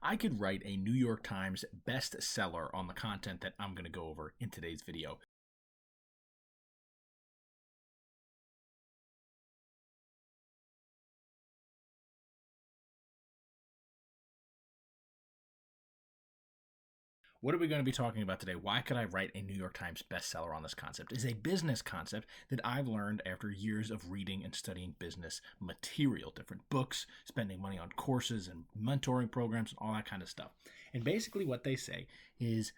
I could write a New York Times bestseller on the content that I'm going to go over in today's video. What are we going to be talking about today? Why could I write a New York Times bestseller on this concept? It's a business concept that I've learned after years of reading and studying business material, different books, spending money on courses and mentoring programs, and all that kind of stuff. And basically what they say is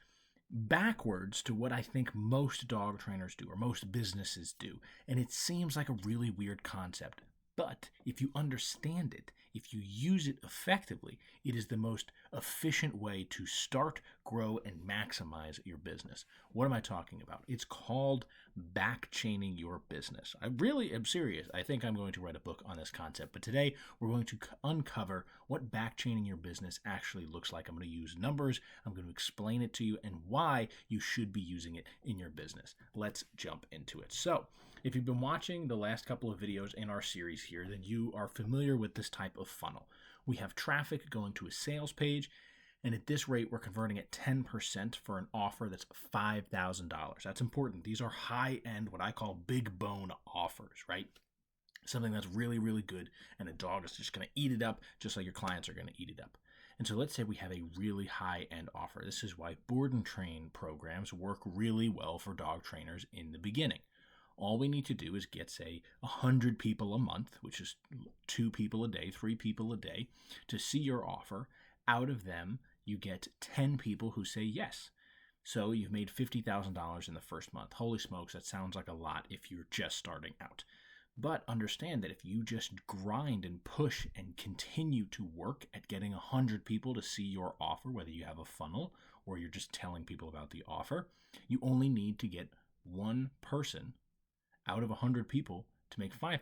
backwards to what I think most dog trainers do or most businesses do. And it seems like a really weird concept. But if you understand it, if you use it effectively, it is the most efficient way to start, grow, and maximize your business. What am I talking about? It's called back-chaining your business. I really am serious. I think I'm going to write a book on this concept. But today, we're going to uncover what back-chaining your business actually looks like. I'm going to use numbers. I'm going to explain it to you and why you should be using it in your business. Let's jump into it. So, if you've been watching the last couple of videos in our series here, then you are familiar with this type of funnel. We have traffic going to a sales page, and at this rate, we're converting at 10% for an offer that's $5,000. That's important. These are high-end, what I call big bone offers, right? Something that's really, really good, and a dog is just going to eat it up just like your clients are going to eat it up. And so let's say we have a really high-end offer. This is why board and train programs work really well for dog trainers in the beginning. All we need to do is get, say, 100 people a month, which is 2 people a day, 3 people a day, to see your offer. Out of them, you get 10 people who say yes. So you've made $50,000 in the first month. Holy smokes, that sounds like a lot if you're just starting out. But understand that if you just grind and push and continue to work at getting 100 people to see your offer, whether you have a funnel or you're just telling people about the offer, you only need to get one person out of 100 people to make $5,000.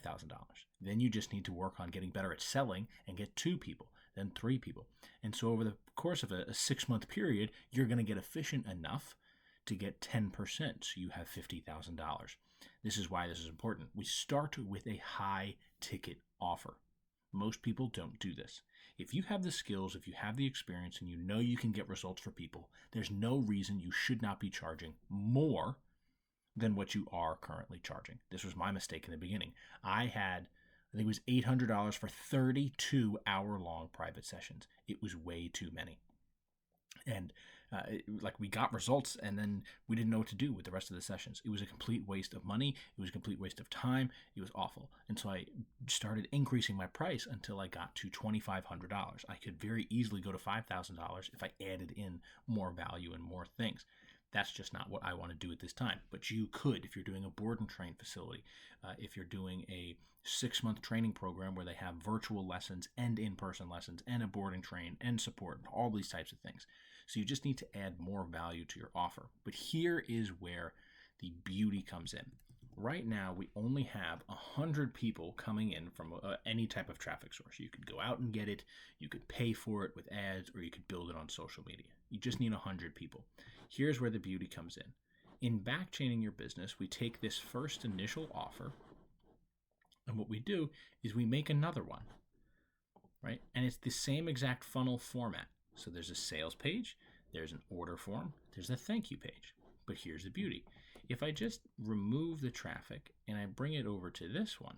Then you just need to work on getting better at selling and get 2 people, then 3 people. And so over the course of a 6-month period, you're going to get efficient enough to get 10%, so you have $50,000. This is why this is important. We start with a high ticket offer. Most people don't do this. If you have the skills, if you have the experience, and you know you can get results for people, there's no reason you should not be charging more than what you are currently charging. This was my mistake in the beginning. I think it was $800 for 32 hour-long private sessions. It was way too many. And we got results, and then we didn't know what to do with the rest of the sessions. It was a complete waste of money. It was a complete waste of time. It was awful. And so I started increasing my price until I got to $2,500. I could very easily go to $5,000 if I added in more value and more things. That's just not what I want to do at this time. But you could if you're doing a board and train facility, if you're doing a 6-month training program where they have virtual lessons and in-person lessons and a board and train and support, and all these types of things. So you just need to add more value to your offer. But here is where the beauty comes in. Right now, we only have 100 people coming in from any type of traffic source. You could go out and get it, you could pay for it with ads, or you could build it on social media. You just need 100 people. Here's where the beauty comes in. In back-chaining your business, we take this first initial offer, and what we do is we make another one, right? And it's the same exact funnel format. So there's a sales page, there's an order form, there's a thank you page. But here's the beauty. If I just remove the traffic and I bring it over to this one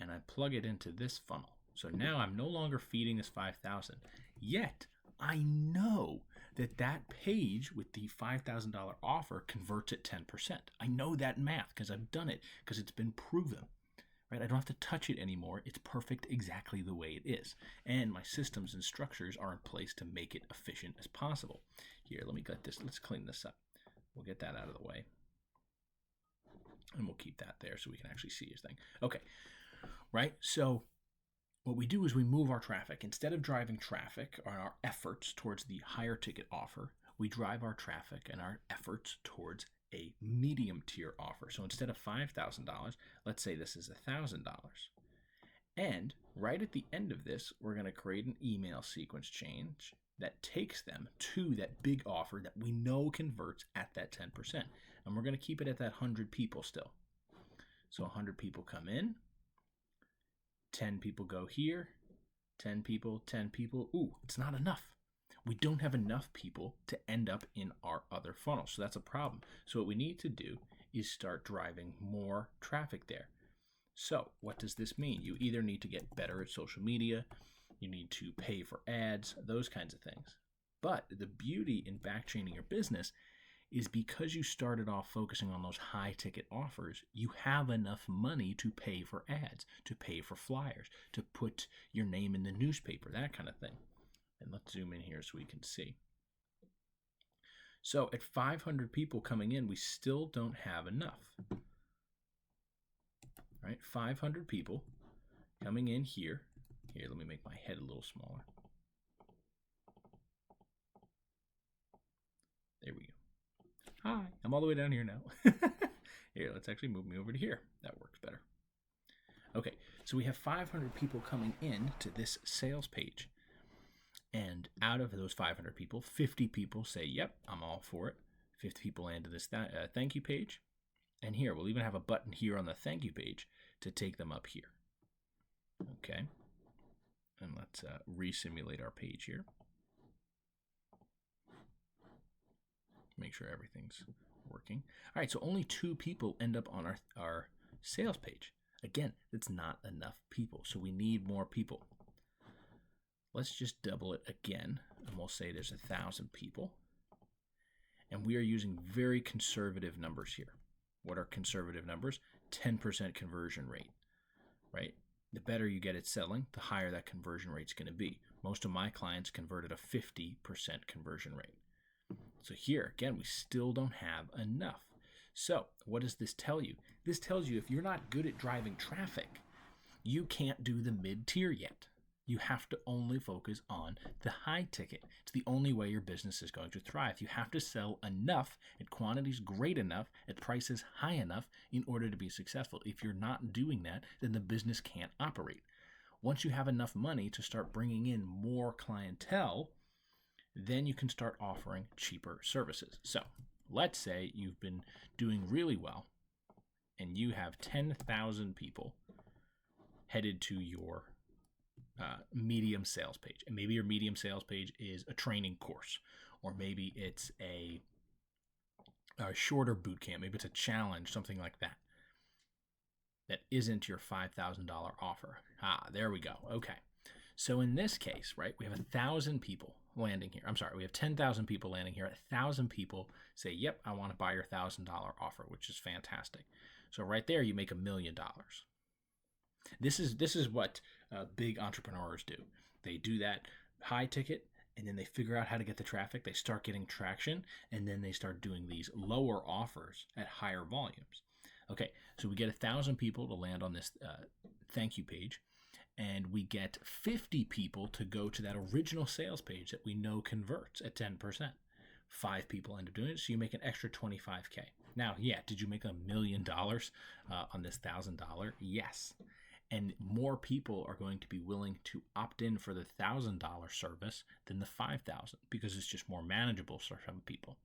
and I plug it into this funnel. So now I'm no longer feeding this 5,000. Yet I know that that page with the $5,000 offer converts at 10%. I know that math because I've done it, because it's been proven. Right? I don't have to touch it anymore. It's perfect exactly the way it is. And my systems and structures are in place to make it efficient as possible. Here, let's clean this up. We'll get that out of the way. And we'll keep that there so we can actually see his thing. Okay, right? So what we do is we move our traffic. Instead of driving traffic or our efforts towards the higher ticket offer, we drive our traffic and our efforts towards a medium tier offer. So instead of $5,000, let's say this is $1,000. And right at the end of this, we're going to create an email sequence change that takes them to that big offer that we know converts at that 10%. And we're going to keep it at that 100 people still. So 100 people come in, 10 people go here, 10 people, 10 people. Ooh, it's not enough. We don't have enough people to end up in our other funnel. So that's a problem. So what we need to do is start driving more traffic there. So what does this mean? You either need to get better at social media, you need to pay for ads, those kinds of things. But the beauty in backchaining your business is because you started off focusing on those high ticket offers, you have enough money to pay for ads, to pay for flyers, to put your name in the newspaper, that kind of thing. And let's zoom in here so we can see. So at 500 people coming in, we still don't have enough. Right? 500 people coming in here. Here, let me make my head a little smaller. There we go. Hi, I'm all the way down here now. Here, let's actually move me over to here. That works better. Okay, so we have 500 people coming in to this sales page. And out of those 500 people, 50 people say, yep, I'm all for it. 50 people land to this thank you page. And here, we'll even have a button here on the thank you page to take them up here. Okay. And let's re-simulate our page here. Make sure everything's working. All right, so only 2 people end up on our sales page. Again, it's not enough people, so we need more people. Let's just double it again, and we'll say there's 1,000 people. And we are using very conservative numbers here. What are conservative numbers? 10% conversion rate, right? The better you get at selling, the higher that conversion rate's going to be. Most of my clients converted a 50% conversion rate. So here, again, we still don't have enough. So what does this tell you? This tells you if you're not good at driving traffic, you can't do the mid-tier yet. You have to only focus on the high ticket. It's the only way your business is going to thrive. You have to sell enough at quantities great enough, at prices high enough in order to be successful. If you're not doing that, then the business can't operate. Once you have enough money to start bringing in more clientele, then you can start offering cheaper services. So let's say you've been doing really well and you have 10,000 people headed to your medium sales page. And maybe your medium sales page is a training course, or maybe it's a shorter boot camp. Maybe it's a challenge, something like that. That isn't your $5,000 offer. There we go. Okay. So in this case, right, we have 1,000 people landing here. I'm sorry, we have 10,000 people landing here. 1,000 people say, yep, I want to buy your $1,000 offer, which is fantastic. So right there, you make $1 million. This is what big entrepreneurs do. They do that high ticket, and then they figure out how to get the traffic. They start getting traction, and then they start doing these lower offers at higher volumes. Okay, so we get 1,000 people to land on this thank you page, and we get 50 people to go to that original sales page that we know converts at 10%. 5 people end up doing it, so you make an extra $25K. Now, yeah, did you make $1 million on this $1,000? Yes. And more people are going to be willing to opt in for the $1,000 service than the $5,000 because it's just more manageable for some people,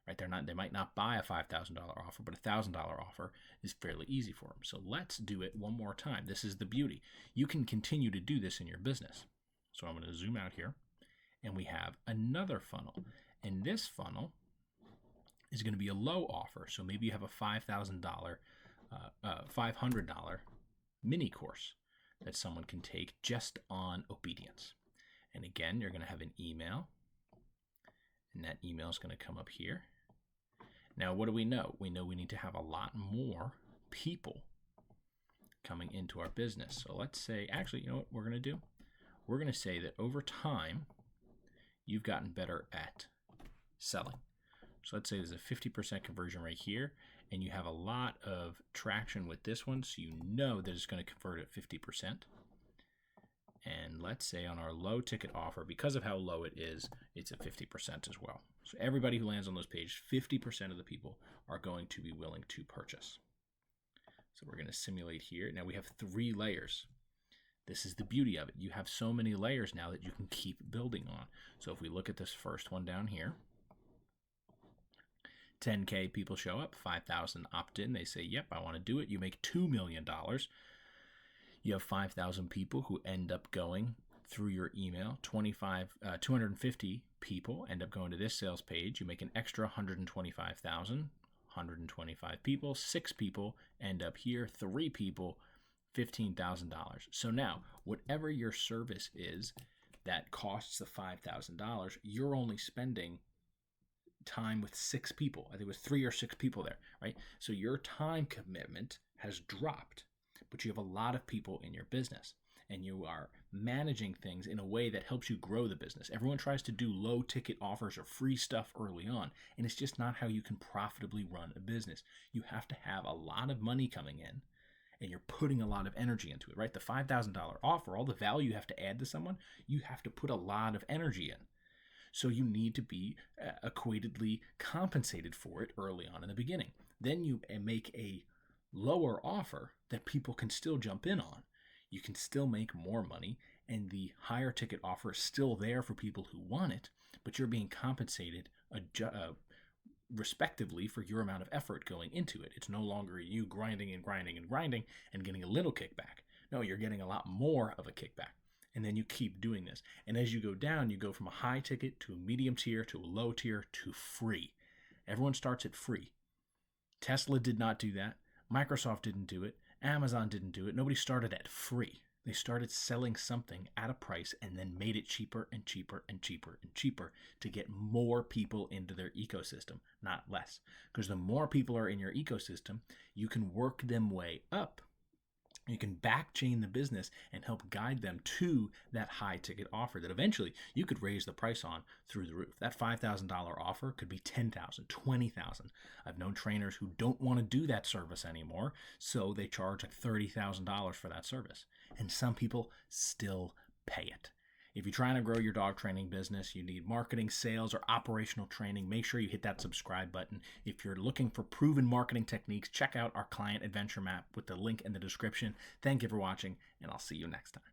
right? They might not buy a $5,000 offer, but a $1,000 offer is fairly easy for them. So let's do it one more time. This is the beauty. You can continue to do this in your business. So I'm going to zoom out here, and we have another funnel. And this funnel is going to be a low offer. So maybe you have a $500 mini course that someone can take just on obedience. And again, you're going to have an email, and that email is going to come up here. Now, what do we know? We know we need to have a lot more people coming into our business. So let's say, actually, you know what we're going to do? We're going to say that over time, you've gotten better at selling. So let's say there's a 50% conversion rate here, and you have a lot of traction with this one, so you know that it's going to convert at 50%. And let's say on our low ticket offer, because of how low it is, it's at 50% as well. So everybody who lands on those pages, 50% of the people are going to be willing to purchase. So we're going to simulate here. Now we have 3 layers. This is the beauty of it. You have so many layers now that you can keep building on. So if we look at this first one down here, 10K people show up, 5,000 opt in. They say, yep, I want to do it. You make $2 million. You have 5,000 people who end up going through your email. 250 people end up going to this sales page. You make an extra 125,000. 125 people, 6 people end up here, 3 people, $15,000. So now, whatever your service is that costs the $5,000, you're only spending time with 6 people. I think it was 3 or 6 people there, right? So your time commitment has dropped, but you have a lot of people in your business, and you are managing things in a way that helps you grow the business. Everyone tries to do low ticket offers or free stuff early on, and it's just not how you can profitably run a business. You have to have a lot of money coming in, and you're putting a lot of energy into it, right? The $5,000 offer, all the value you have to add to someone, you have to put a lot of energy in. So you need to be equatedly compensated for it early on in the beginning. Then you make a lower offer that people can still jump in on. You can still make more money, and the higher ticket offer is still there for people who want it, but you're being compensated respectively for your amount of effort going into it. It's no longer you grinding and grinding and grinding and getting a little kickback. No, you're getting a lot more of a kickback. And then you keep doing this. And as you go down, you go from a high ticket to a medium tier to a low tier to free. Everyone starts at free. Tesla did not do that. Microsoft didn't do it. Amazon didn't do it. Nobody started at free. They started selling something at a price and then made it cheaper and cheaper and cheaper and cheaper to get more people into their ecosystem, not less. Because the more people are in your ecosystem, you can work them way up. You can back chain the business and help guide them to that high ticket offer that eventually you could raise the price on through the roof. That $5,000 offer could be $10,000, $20,000. I've known trainers who don't want to do that service anymore, so they charge like $30,000 for that service. And some people still pay it. If you're trying to grow your dog training business, you need marketing, sales, or operational training, make sure you hit that subscribe button. If you're looking for proven marketing techniques, check out our client adventure map with the link in the description. Thank you for watching, and I'll see you next time.